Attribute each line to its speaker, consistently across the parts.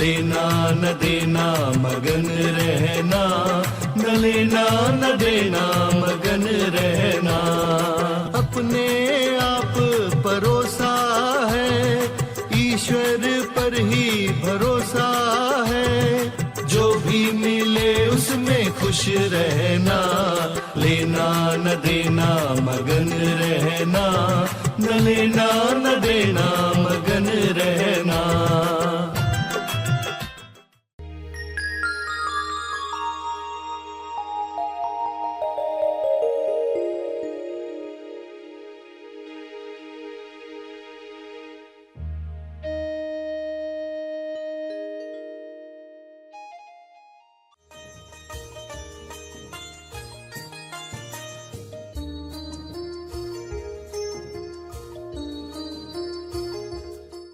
Speaker 1: लेना न देना मगन रहना, न लेना न देना मगन रहना। अपने आप परोसा है, ईश्वर पर ही भरोसा है। जो भी मिले उसमें खुश रहना, लेना न देना मगन रहना, न लेना न देना मगन रहना।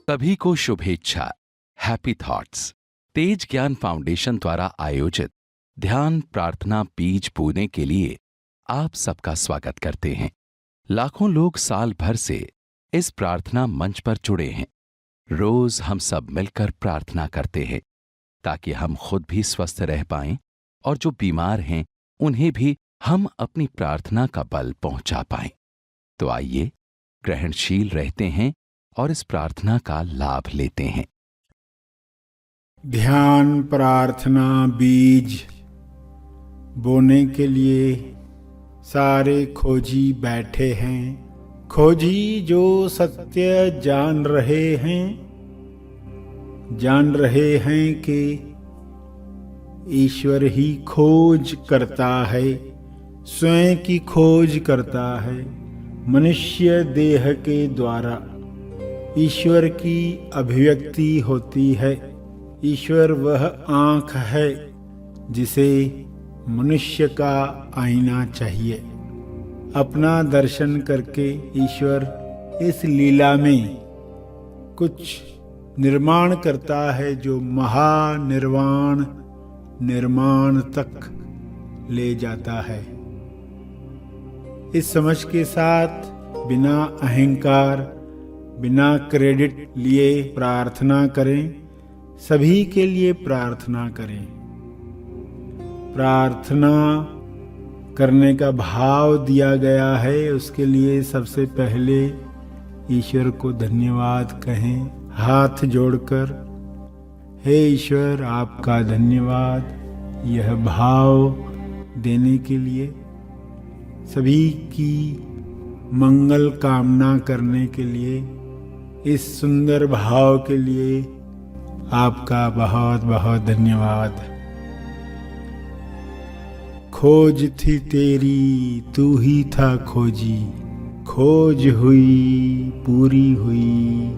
Speaker 2: सभी को शुभेच्छा। हैप्पी थॉट्स तेज ज्ञान फाउंडेशन द्वारा आयोजित ध्यान प्रार्थना बीज बोने के लिए आप सबका स्वागत करते हैं। लाखों लोग साल भर से इस प्रार्थना मंच पर जुड़े हैं। रोज हम सब मिलकर प्रार्थना करते हैं ताकि हम खुद भी स्वस्थ रह पाएं और जो बीमार हैं उन्हें भी हम अपनी प्रार्थना का बल पहुंचा पाएं। तो आइए ग्रहणशील रहते हैं और इस प्रार्थना का लाभ लेते हैं।
Speaker 3: ध्यान प्रार्थना बीज बोने के लिए सारे खोजी बैठे हैं। खोजी जो सत्य जान रहे हैं कि ईश्वर ही खोज करता है, स्वयं की खोज करता है। मनुष्य देह के द्वारा ईश्वर की अभिव्यक्ति होती है। ईश्वर वह आँख है जिसे मनुष्य का आईना चाहिए। अपना दर्शन करके ईश्वर इस लीला में कुछ निर्माण करता है जो महानिर्वाण निर्माण तक ले जाता है। इस समझ के साथ बिना अहंकार बिना क्रेडिट लिए प्रार्थना करें। सभी के लिए प्रार्थना करें। प्रार्थना करने का भाव दिया गया है, उसके लिए सबसे पहले ईश्वर को धन्यवाद कहें हाथ जोड़कर। हे ईश्वर, आपका धन्यवाद यह भाव देने के लिए, सभी की मंगल कामना करने के लिए, इस सुंदर भाव के लिए आपका बहुत बहुत धन्यवाद। खोज थी तेरी, तू ही था खोजी, खोज हुई पूरी हुई,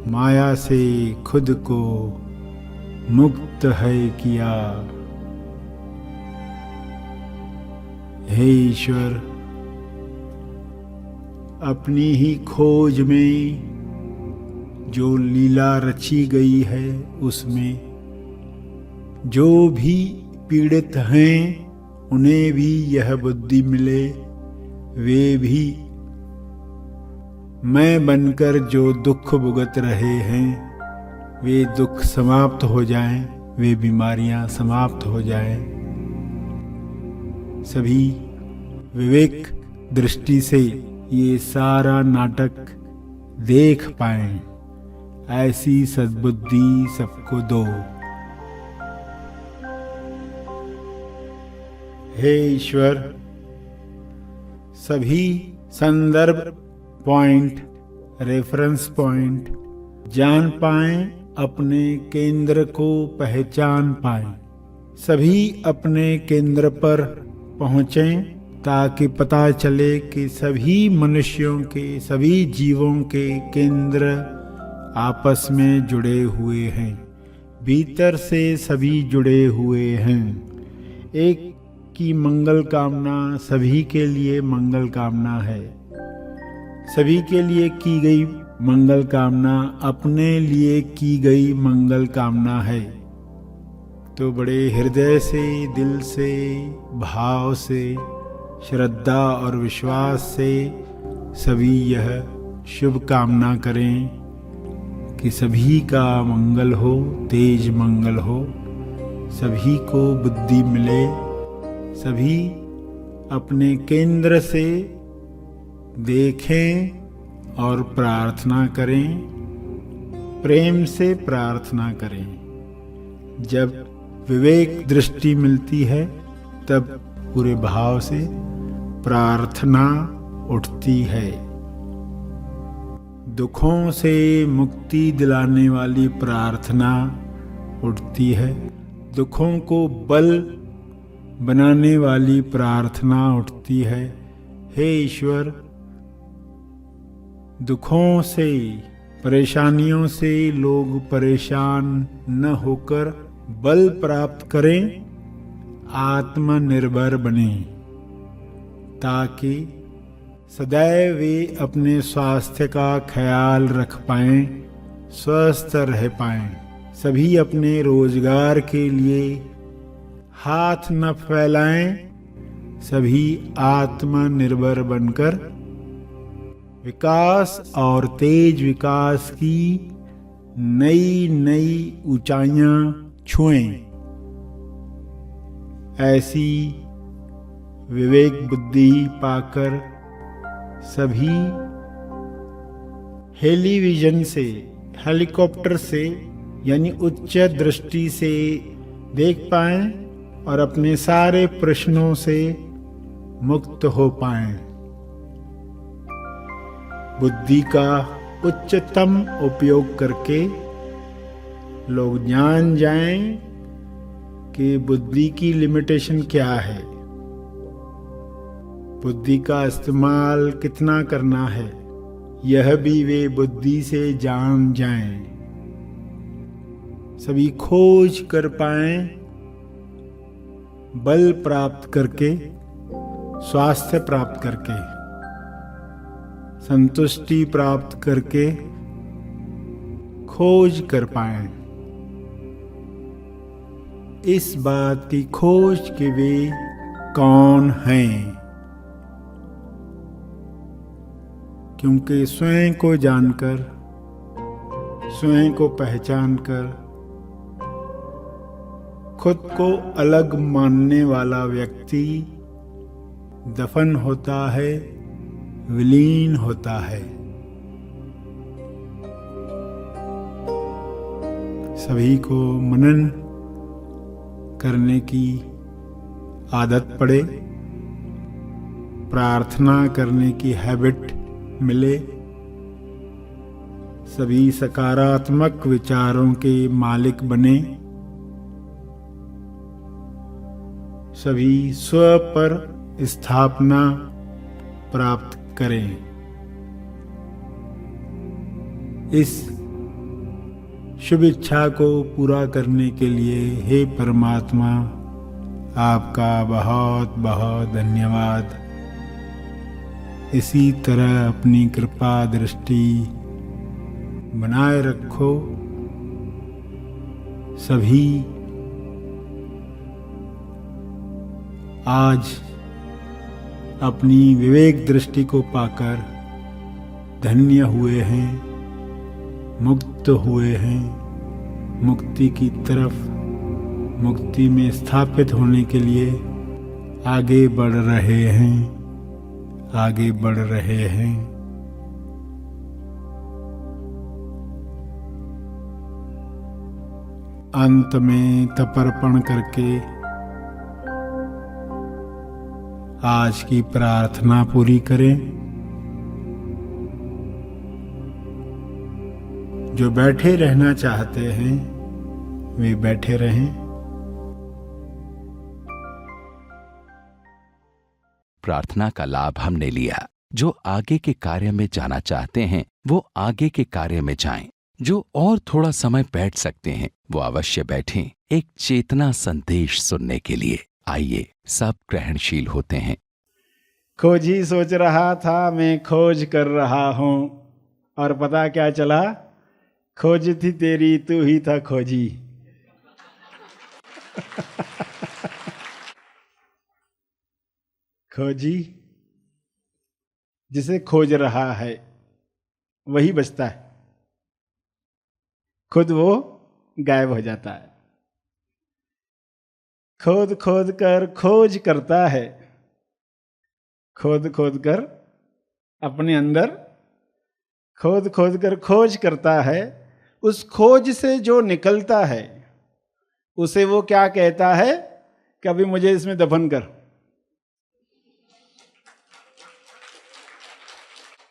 Speaker 3: माया से खुद को मुक्त है किया। हे ईश्वर, अपनी ही खोज में जो लीला रची गई है, उसमें जो भी पीड़ित हैं उन्हें भी यह बुद्धि मिले, वे भी मैं बनकर जो दुख भुगत रहे हैं वे दुख समाप्त हो जाएं, वे बीमारियां समाप्त हो जाएं। सभी विवेक दृष्टि से ये सारा नाटक देख पाएं, ऐसी सद्बुद्धि सबको दो। हे ईश्वर, सभी संदर्भ पॉइंट, रेफरेंस पॉइंट जान पाएं, अपने केंद्र को पहचान पाएं। सभी अपने केंद्र पर पहुँचें ताकि पता चले कि सभी मनुष्यों के, सभी जीवों के केंद्र आपस में जुड़े हुए हैं, भीतर से सभी जुड़े हुए हैं। एक की मंगल कामना सभी के लिए मंगल कामना है। सभी के लिए की गई मंगल कामना अपने लिए की गई मंगल कामना है। तो बड़े हृदय से, दिल से, भाव से, श्रद्धा और विश्वास से सभी यह शुभ कामना करें कि कि सभी का मंगल हो, तेज मंगल हो, सभी को बुद्धि मिले, सभी अपने केंद्र से देखें और प्रार्थना करें, प्रेम से प्रार्थना करें। जब विवेक दृष्टि मिलती है तब पूरे भाव से प्रार्थना उठती है। दुखों से मुक्ति दिलाने वाली प्रार्थना उठती है, दुखों को बल बनाने वाली प्रार्थना उठती है। हे ईश्वर, दुखों से, परेशानियों से लोग परेशान न होकर बल प्राप्त करें, आत्मनिर्भर बने, ताकि सदैव वे अपने स्वास्थ्य का ख्याल रख पाएं, स्वस्थ रह पाएं। सभी अपने रोजगार के लिए हाथ न फैलाएं, सभी आत्मनिर्भर बनकर विकास और तेज विकास की नई नई ऊंचाइयां छुएं। ऐसी विवेक बुद्धि पाकर सभी हेलीविजन से, हेलीकॉप्टर से यानी उच्च दृष्टि से देख पाएं और अपने सारे प्रश्नों से मुक्त हो पाएं। बुद्धि का उच्चतम उपयोग करके लोग जान जाएं कि बुद्धि की लिमिटेशन क्या है, बुद्धि का इस्तेमाल कितना करना है, यह भी वे बुद्धि से जान जाएं। सभी खोज कर पाएं, बल प्राप्त करके, स्वास्थ्य प्राप्त करके, संतुष्टि प्राप्त करके खोज कर पाएं। इस बात की खोज कि वे कौन हैं, क्योंकि स्वयं को जानकर, स्वयं को पहचानकर खुद को अलग मानने वाला व्यक्ति दफन होता है, विलीन होता है। सभी को मनन करने की आदत पड़े, प्रार्थना करने की हैबिट मिले, सभी सकारात्मक विचारों के मालिक बने, सभी स्व पर स्थापना प्राप्त करें। इस शुभ इच्छा को पूरा करने के लिए हे परमात्मा, आपका बहुत बहुत धन्यवाद। इसी तरह अपनी कृपा दृष्टि बनाए रखो। सभी आज अपनी विवेक दृष्टि को पाकर धन्य हुए हैं, मुक्त हुए हैं, मुक्ति की तरफ, मुक्ति में स्थापित होने के लिए आगे बढ़ रहे हैं, आगे बढ़ रहे हैं। अंत में तर्पण करके आज की प्रार्थना पूरी करें। जो बैठे रहना चाहते हैं वे बैठे रहें।
Speaker 2: प्रार्थना का लाभ हमने लिया। जो आगे के कार्य में जाना चाहते हैं वो आगे के कार्य में जाएं। जो और थोड़ा समय बैठ सकते हैं वो अवश्य बैठें, एक चेतना संदेश सुनने के लिए। आइए, सब ग्रहणशील होते हैं।
Speaker 3: खोजी सोच रहा था मैं खोज कर रहा हूं, और पता क्या चला, खोज थी तेरी, तू ही था खोजी। खोजी जिसे खोज रहा है वही बचता है। खुद वो गायब हो जाता है। खोद खोद कर खोज करता है, खोद खोद कर अपने अंदर खोद खोद कर खोज करता है। उस खोज से जो निकलता है उसे वो क्या कहता है, कभी मुझे इसमें दफन कर।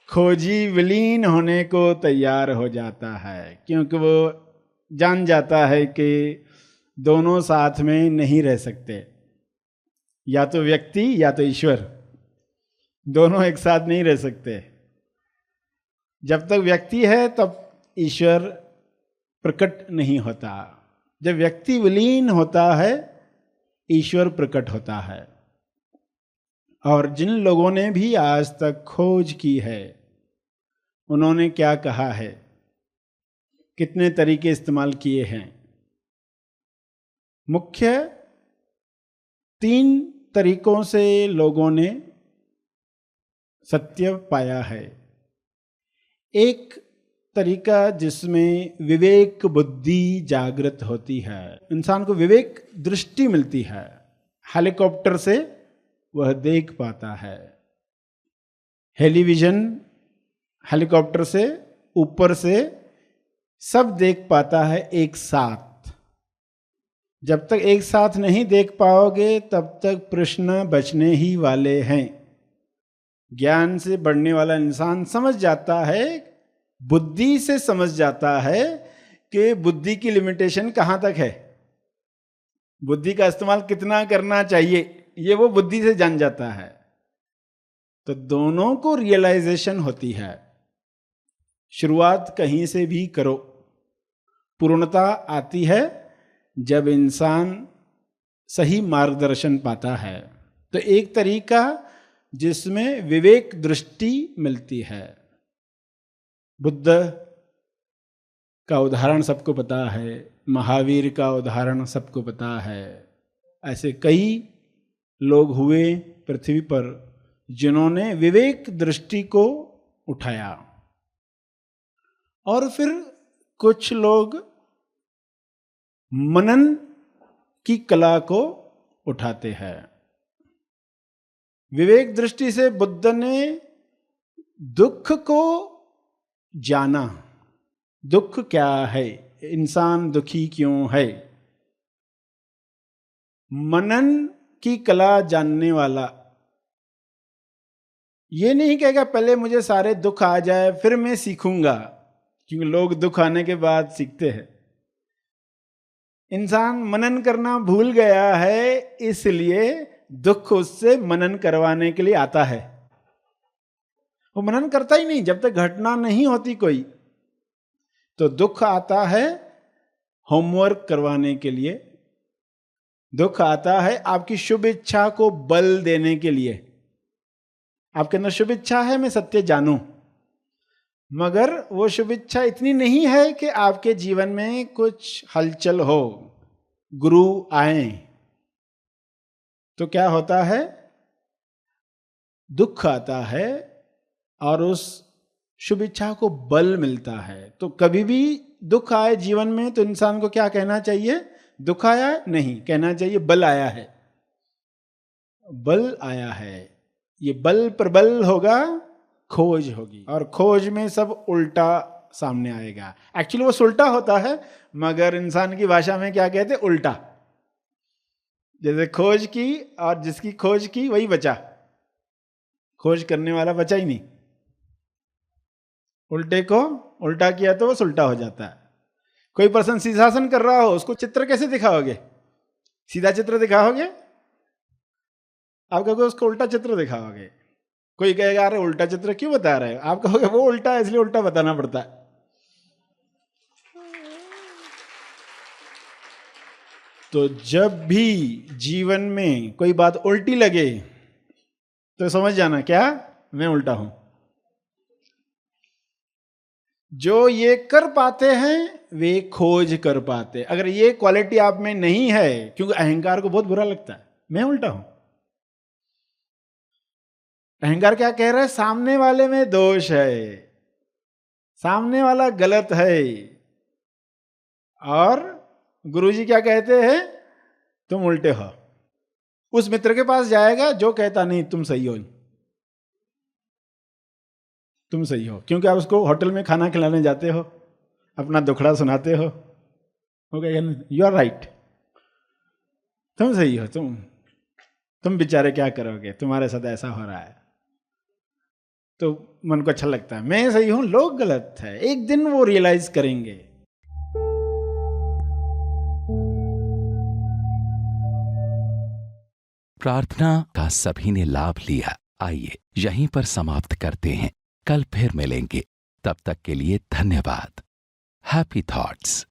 Speaker 3: खोजी विलीन होने को तैयार हो जाता है, क्योंकि वो जान जाता है कि दोनों साथ में नहीं रह सकते, या तो व्यक्ति या तो ईश्वर, दोनों एक साथ नहीं रह सकते। जब तक व्यक्ति है तब ईश्वर प्रकट नहीं होता, जब व्यक्ति विलीन होता है ईश्वर प्रकट होता है। और जिन लोगों ने भी आज तक खोज की है उन्होंने क्या कहा है, कितने तरीके इस्तेमाल किए हैं। मुख्य 3 तरीकों से लोगों ने सत्य पाया है। एक तरीका जिसमें विवेक बुद्धि जागृत होती है, इंसान को विवेक दृष्टि मिलती है, हेलीकॉप्टर से वह देख पाता है। हेलीविजन, हेलीकॉप्टर से ऊपर से सब देख पाता है एक साथ। जब तक एक साथ नहीं देख पाओगे तब तक प्रश्न बचने ही वाले हैं। ज्ञान से बढ़ने वाला इंसान समझ जाता है, बुद्धि से समझ जाता है कि बुद्धि की लिमिटेशन कहां तक है, बुद्धि का इस्तेमाल कितना करना चाहिए, ये वो बुद्धि से जान जाता है। तो दोनों को रियलाइजेशन होती है। शुरुआत कहीं से भी करो, पूर्णता आती है जब इंसान सही मार्गदर्शन पाता है। तो एक तरीका जिसमें विवेक दृष्टि मिलती है, बुद्ध का उदाहरण सबको पता है, महावीर का उदाहरण सबको पता है। ऐसे कई लोग हुए पृथ्वी पर जिन्होंने विवेक दृष्टि को उठाया। और फिर कुछ लोग मनन की कला को उठाते हैं। विवेक दृष्टि से बुद्ध ने दुख को जाना, दुख क्या है, इंसान दुखी क्यों है। मनन की कला जानने वाला ये नहीं कहेगा पहले मुझे सारे दुख आ जाए फिर मैं सीखूंगा, क्योंकि लोग दुख आने के बाद सीखते हैं। इंसान मनन करना भूल गया है, इसलिए दुख उससे मनन करवाने के लिए आता है। वो मनन करता ही नहीं जब तक घटना नहीं होती कोई। तो दुख आता है होमवर्क करवाने के लिए, दुख आता है आपकी शुभ इच्छा को बल देने के लिए। आपके अंदर शुभ इच्छा है मैं सत्य जानूं, मगर वो शुभ इच्छा इतनी नहीं है कि आपके जीवन में कुछ हलचल हो, गुरु आए। तो क्या होता है, दुख आता है और उस शुभ इच्छा को बल मिलता है। तो कभी भी दुख आए जीवन में तो इंसान को क्या कहना चाहिए, दुख आया नहीं, कहना चाहिए बल आया है, बल आया है। ये बल प्रबल होगा, खोज होगी, और खोज में सब उल्टा सामने आएगा। एक्चुअली वो सुलटा होता है, मगर इंसान की भाषा में क्या कहते, उल्टा। जैसे खोज की और जिसकी खोज की वही बचा, खोज करने वाला बचा ही नहीं। उल्टे को उल्टा किया तो वो सुलटा हो जाता है। कोई पर्सन शीर्षासन कर रहा हो, उसको चित्र कैसे दिखाओगे, सीधा चित्र दिखाओगे, आप कहोगे उसको उल्टा चित्र दिखाओगे। कोई कहेगा अरे उल्टा चित्र क्यों बता रहे हो, आप कहोगे वो उल्टा है इसलिए उल्टा बताना पड़ता है। तो जब भी जीवन में कोई बात उल्टी लगे तो समझ जाना क्या, मैं उल्टा हूं। जो ये कर पाते हैं वे खोज कर पाते। अगर ये क्वालिटी आप में नहीं है, क्योंकि अहंकार को बहुत बुरा लगता है मैं उल्टा हूं। अहंकार क्या कह रहा है, सामने वाले में दोष है, सामने वाला गलत है, और गुरुजी क्या कहते हैं, तुम उल्टे हो। उस मित्र के पास जाएगा जो कहता नहीं तुम सही हो, तुम सही हो, क्योंकि आप उसको होटल में खाना खिलाने जाते हो, अपना दुखड़ा सुनाते हो, वो कहेगा यू आर राइट, तुम सही हो, तुम बेचारे क्या करोगे, तुम्हारे साथ ऐसा हो रहा है। तो मन को अच्छा लगता है, मैं सही हूं, लोग गलत है। एक दिन वो रियलाइज करेंगे।
Speaker 2: प्रार्थना का सभी ने लाभ लिया। आइए यहीं पर समाप्त करते हैं, कल फिर मिलेंगे। तब तक के लिए धन्यवाद। Happy thoughts.